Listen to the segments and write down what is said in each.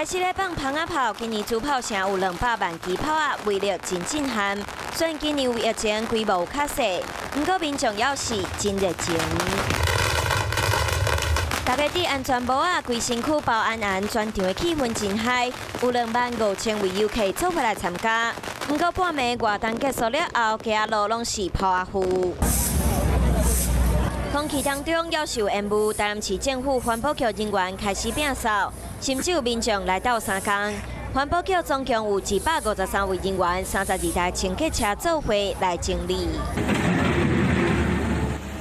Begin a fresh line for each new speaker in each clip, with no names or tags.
开始咧放蜂仔炮，今年主炮城有200万支炮啊，威力真震撼。虽然今年有疫情规模较小，不过民众要是真热情。大家戴安全帽啊，规身躯包安安，全场的气氛真嗨，有25000位游客做回来参加。不过半暝活动结束了后，街路拢是炮啊雾。空气当中要是有烟雾，台南市政府环保局人员开始摒扫，甚至有民众来到3工。环保局总共有153位人员，32台清洁车做伙来整理。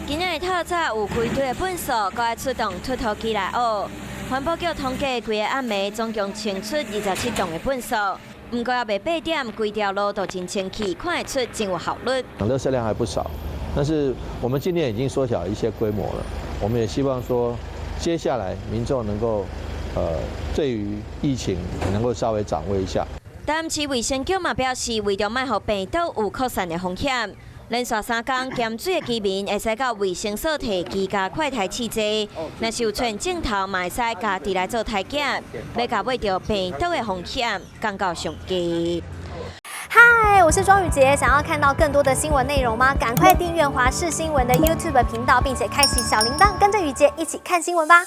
今日的透早有开队的本数，搁爱出动拖拖机来学。环保局统计规个暗暝总共清出27栋的本数，不过要未8点，规条路都真清气，看得出真有效率。
垃圾量还不少。但是我们今年已经缩小一些规模了，我们也希望说，接下来民众能够，对于疫情能够稍微掌握一下。
台南市卫生局嘛表示，为着卖予病毒有扩散的风险，连续3工咸水的居民会使到卫生所提居家快筛试剂，若是有出现症头，嘛会使家己来做体检，要甲买着病毒的风险降到上低。
嗨，我是庄宇杰。想要看到更多的新闻内容吗？赶快订阅华视新闻的 YouTube 频道，并且开启小铃铛，跟着宇杰一起看新闻吧。